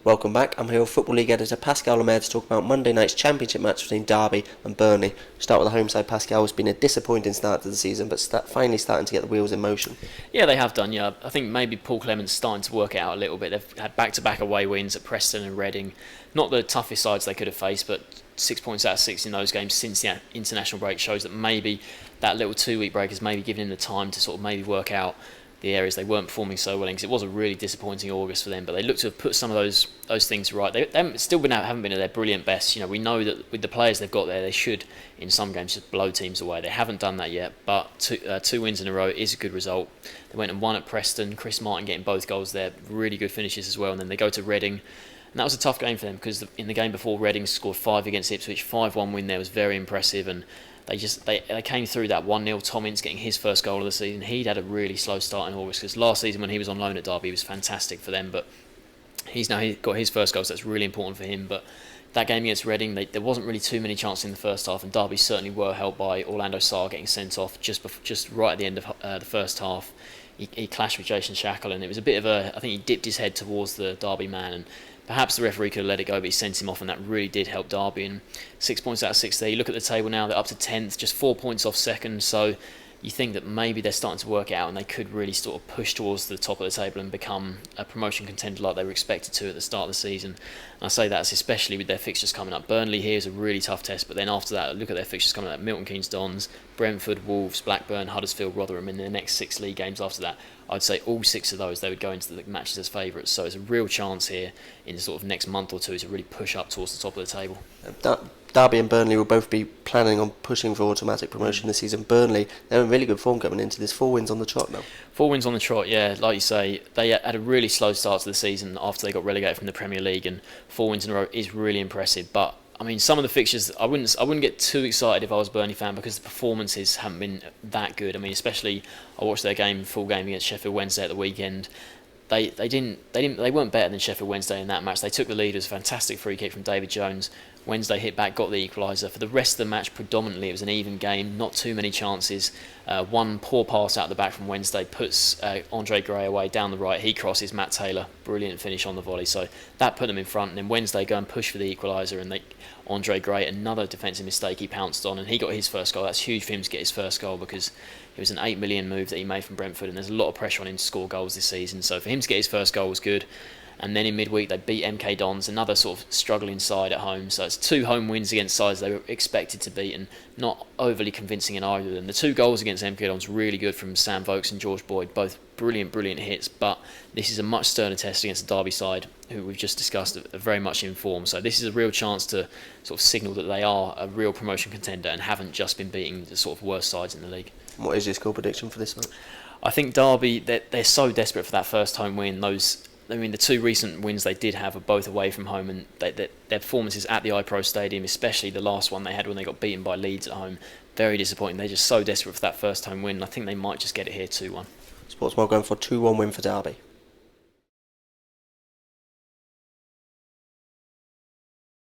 Welcome back. I'm here with Football League editor Pascal Lemaire to talk about Monday night's championship match between Derby and Burnley. Start with the home side. Pascal, it's been a disappointing start to the season, but finally starting to get the wheels in motion. Yeah, they have done. Yeah, I think maybe Paul Clement's starting to work it out a little bit. They've had back-to-back away wins at Preston and Reading. Not the toughest sides they could have faced, but 6 points out of 6 in those games since the international break shows that maybe that little 2-week break has maybe given him the time to sort of maybe work out the areas they weren't performing so well in, because it was a really disappointing August for them. But they look to have put some of those things right. They haven't been at their brilliant best. You know, we know that with the players they've got there, they should in some games just blow teams away. They haven't done that yet, but two wins in a row is a good result. They went and won at Preston. Chris Martin getting both goals there, really good finishes as well. And then they go to Reading. And that was a tough game for them because in the game before, Reading scored 5 against Ipswich. 5-1 win there was very impressive, and they came through that 1-0. Tom Ince getting his first goal of the season. He'd had a really slow start in August because last season when he was on loan at Derby, he was fantastic for them, but he's got his first goal, so that's really important for him. But that game against Reading, there wasn't really too many chances in the first half, and Derby certainly were helped by Orlando Sarr getting sent off just right at the end of the first half. He clashed with Jason Shackle, and it was a bit of I think he dipped his head towards the Derby man, and perhaps the referee could have let it go, but he sent him off, and that really did help Derby. And 6 points out of 6 there. You look at the table now, they're up to 10th, just 4 points off second, so you think that maybe they're starting to work it out and they could really sort of push towards the top of the table and become a promotion contender like they were expected to at the start of the season. And I say that's especially with their fixtures coming up. Burnley here is a really tough test, but then after that, look at their fixtures coming up: Milton Keynes Dons, Brentford, Wolves, Blackburn, Huddersfield, Rotherham in their next 6 league games after that. I'd say all 6 of those they would go into the matches as favourites, so it's a real chance here in the sort of next month or two to really push up towards the top of the table. Derby and Burnley will both be planning on pushing for automatic promotion this season. Burnley, they're in really good form coming into this. 4 wins on the trot now. 4 wins on the trot, yeah. Like you say, they had a really slow start to the season after they got relegated from the Premier League, and 4 wins in a row is really impressive. But I mean, some of the fixtures, I wouldn't get too excited if I was a Burnley fan, because the performances haven't been that good. I mean, especially I watched their full game against Sheffield Wednesday at the weekend. They weren't better than Sheffield Wednesday in that match. They took the lead. It was a fantastic free kick from David Jones. Wednesday hit back, got the equaliser. For the rest of the match, predominantly it was an even game, not too many chances. One poor pass out the back from Wednesday puts Andre Gray away down the right. He crosses Matt Taylor, brilliant finish on the volley. So that put them in front. And then Wednesday go and push for the equaliser, and Andre Gray, another defensive mistake he pounced on, and he got his first goal. That's huge for him to get his first goal, because it was an 8 million move that he made from Brentford, and there's a lot of pressure on him to score goals this season. So for him to get his first goal was good. And then in midweek they beat MK Dons, another sort of struggling side at home. So it's 2 home wins against sides they were expected to beat, and not overly convincing in either of them. The 2 goals against MK Dons really good from Sam Vokes and George Boyd, both brilliant hits. But this is a much sterner test against the Derby side, who we've just discussed are very much in form. So this is a real chance to sort of signal that they are a real promotion contender and haven't just been beating the sort of worst sides in the league. What is your score prediction for this match? I think Derby, they're so desperate for that first home win. The 2 recent wins they did have are both away from home, and their performances at the iPro Stadium, especially the last one they had when they got beaten by Leeds at home, very disappointing. They're just so desperate for that first home win. I think they might just get it here 2-1. Sportsmore going for a 2-1 win for Derby.